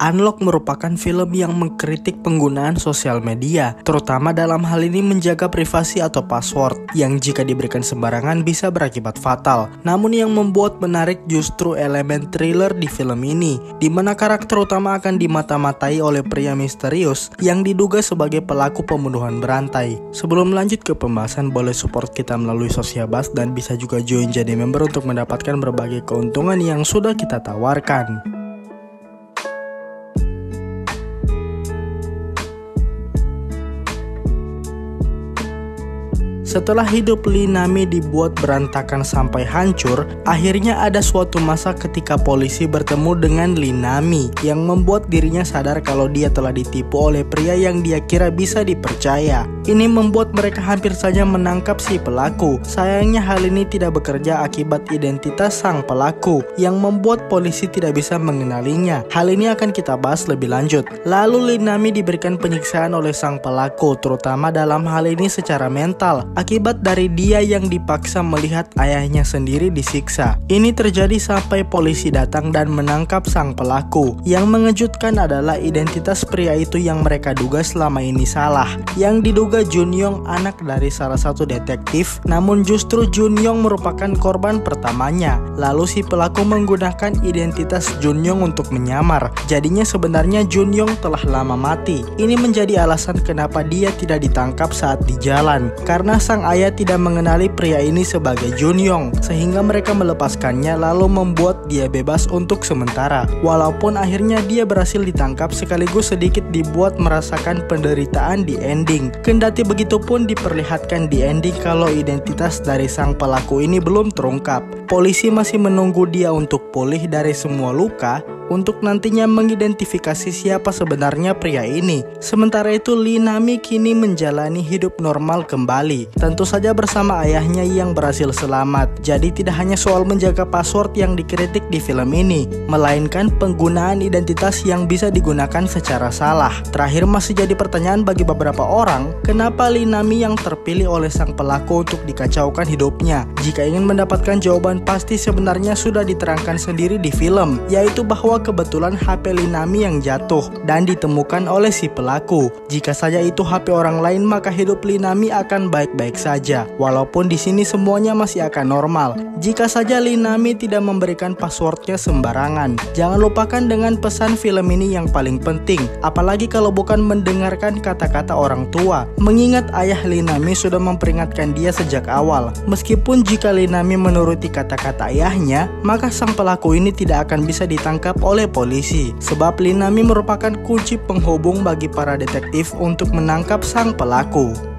Unlock merupakan film yang mengkritik penggunaan sosial media, terutama dalam hal ini menjaga privasi atau password, yang jika diberikan sembarangan bisa berakibat fatal. Namun yang membuat menarik justru elemen thriller di film ini, di mana karakter utama akan dimata-matai oleh pria misterius yang diduga sebagai pelaku pembunuhan berantai. Sebelum lanjut ke pembahasan, boleh support kita melalui Sosiabas dan bisa juga join jadi member untuk mendapatkan berbagai keuntungan yang sudah kita tawarkan. Setelah hidup Lee Nami dibuat berantakan sampai hancur, akhirnya ada suatu masa ketika polisi bertemu dengan Lee Nami yang membuat dirinya sadar kalau dia telah ditipu oleh pria yang dia kira bisa dipercaya. Ini membuat mereka hampir saja menangkap si pelaku. Sayangnya hal ini tidak bekerja akibat identitas sang pelaku yang membuat polisi tidak bisa mengenalinya. Hal ini akan kita bahas lebih lanjut. Lalu Lee Nami diberikan penyiksaan oleh sang pelaku, terutama dalam hal ini secara mental, akibat dari dia yang dipaksa melihat ayahnya sendiri disiksa. Ini terjadi sampai polisi datang dan menangkap sang pelaku. Yang mengejutkan adalah identitas pria itu yang mereka duga selama ini salah. Yang diduga Jun Yong anak dari salah satu detektif, namun justru Jun Yong merupakan korban pertamanya. Lalu si pelaku menggunakan identitas Jun Yong untuk menyamar. Jadinya sebenarnya Jun Yong telah lama mati. Ini menjadi alasan kenapa dia tidak ditangkap saat di jalan, karena sang ayah tidak mengenali pria ini sebagai Jun Yong, sehingga mereka melepaskannya lalu membuat dia bebas untuk sementara. Walaupun akhirnya dia berhasil ditangkap sekaligus sedikit dibuat merasakan penderitaan di ending. Kendati begitu pun diperlihatkan di ending kalau identitas dari sang pelaku ini belum terungkap. Polisi masih menunggu dia untuk pulih dari semua luka untuk nantinya mengidentifikasi siapa sebenarnya pria ini. Sementara itu Lee Nami kini menjalani hidup normal kembali, tentu saja bersama ayahnya yang berhasil selamat. Jadi tidak hanya soal menjaga password yang dikritik di film ini, melainkan penggunaan identitas yang bisa digunakan secara salah. Terakhir masih jadi pertanyaan bagi beberapa orang, kenapa Lee Nami yang terpilih oleh sang pelaku untuk dikacaukan hidupnya? Jika ingin mendapatkan jawaban pasti sebenarnya sudah diterangkan sendiri di film, yaitu bahwa kebetulan HP Lee Nami yang jatuh dan ditemukan oleh si pelaku. Jika saja itu HP orang lain, maka hidup Lee Nami akan baik-baik saja. Walaupun di sini semuanya masih akan normal. Jika saja Lee Nami tidak memberikan passwordnya sembarangan. Jangan lupakan dengan pesan film ini yang paling penting, apalagi kalau bukan mendengarkan kata-kata orang tua. Mengingat ayah Lee Nami sudah memperingatkan dia sejak awal. Meskipun jika Lee Nami menuruti kata-kata ayahnya, maka sang pelaku ini tidak akan bisa ditangkap oleh polisi. Sebab Lee Nami merupakan kunci penghubung bagi para detektif untuk menangkap sang pelaku.